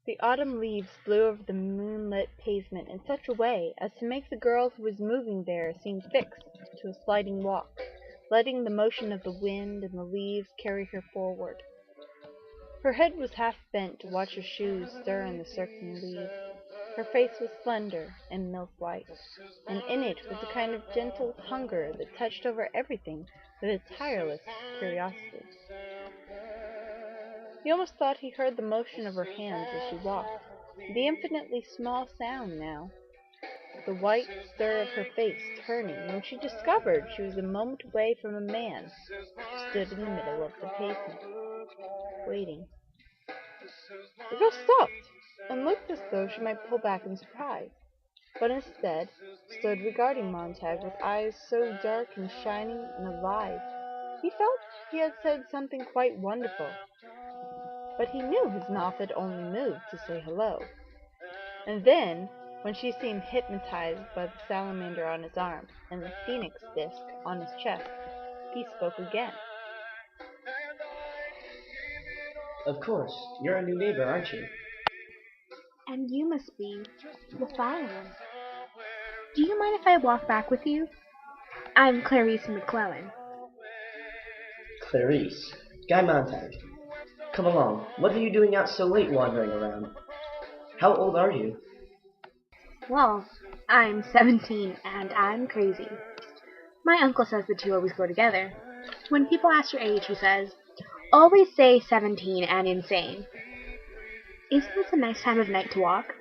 The autumn leaves blew over the moonlit pavement in such a way as to make the girl who was moving there seem fixed to a sliding walk, letting the motion of the wind and the leaves carry her forward. Her head was half bent to watch her shoes stir in the circling leaves. Her face was slender and milk-white, and in it was a kind of gentle hunger that touched over everything with a tireless curiosity. He almost thought he heard the motion of her hands as she walked, the infinitely small sound now, the white stir of her face turning when she discovered she was a moment away from a man who stood in the middle of the pavement, waiting. The girl stopped and looked as though she might pull back in surprise, but instead stood regarding Montag with eyes so dark and shining and alive. He felt he had said something quite wonderful, but he knew his mouth had only moved to say hello. And then, when she seemed hypnotized by the salamander on his arm and the phoenix disc on his chest, he spoke again. Of course, you're a new neighbor, aren't you? And you must be the fireman. Do you mind if I walk back with you? I'm Clarisse McClellan. Clarisse. Guy Montag. Come along. What are you doing out so late wandering around? How old are you? Well, I'm 17 and I'm crazy. My uncle says the two always go together. When people ask your age, he says, always say 17 and insane. Isn't this a nice time of night to walk?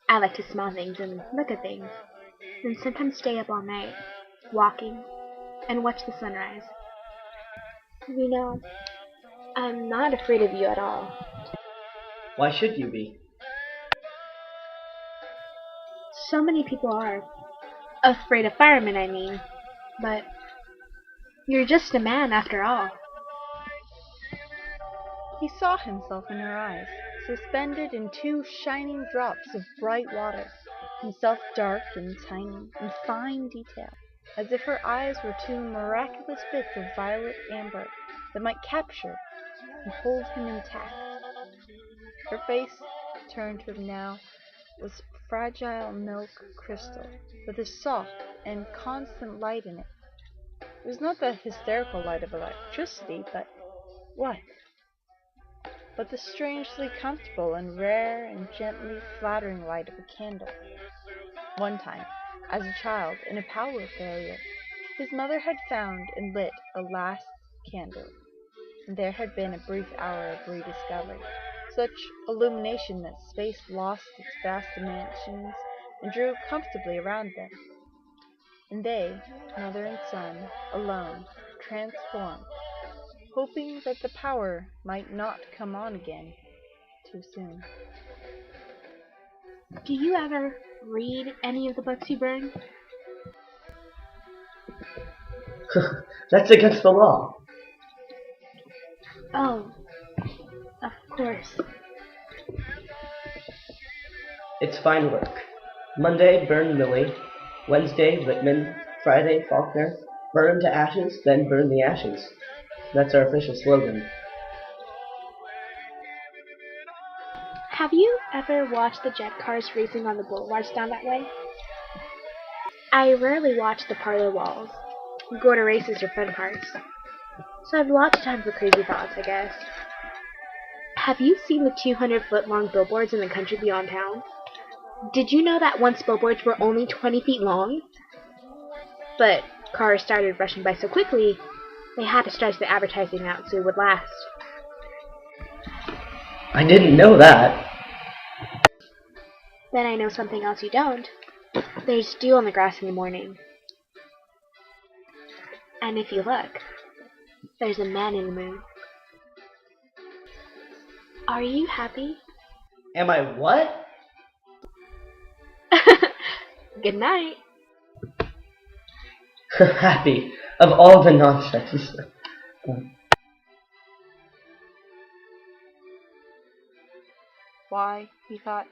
I like to smell things and look at things, and sometimes stay up all night, walking, and watch the sunrise. You know, I'm not afraid of you at all. Why should you be? So many people are. Afraid of firemen, I mean. But you're just a man after all. He saw himself in her eyes, suspended in two shining drops of bright water, himself dark and tiny in fine detail, as if her eyes were two miraculous bits of violet amber that might capture and hold him intact. Her face, turned to him now, was fragile milk crystal, with a soft and constant light in it. It was not the hysterical light of electricity, but what? But the strangely comfortable and rare and gently flattering light of a candle. One time, as a child, in a power failure, his mother had found and lit a last candle, and there had been a brief hour of rediscovery, such illumination that space lost its vast dimensions and drew comfortably around them. And they, mother and son, alone, transformed, hoping that the power might not come on again too soon. Do you ever read any of the books you burn? That's against the law. Oh, of course. It's fine work. Monday, burn Millie. Wednesday, Whitman. Friday, Faulkner. Burn to ashes, then burn the ashes. That's our official slogan. Have you ever watched the jet cars racing on the boulevards down that way? I rarely watch the parlor walls. Go to races or fun parks. So I have lots of time for crazy thoughts, I guess. Have you seen the 200-foot-long billboards in the country beyond town? Did you know that once billboards were only 20 feet long? But cars started rushing by so quickly, they had to stretch the advertising out so it would last. I didn't know that. Then I know something else you don't. There's dew on the grass in the morning. And if you look, there's a man in the moon. Are you happy? Am I what? Good night. Happy. Of all the nonsense. Why, he thought,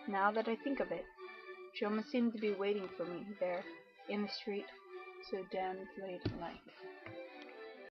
now that I think of it, she almost seemed to be waiting for me there, in the street, so damned late at night.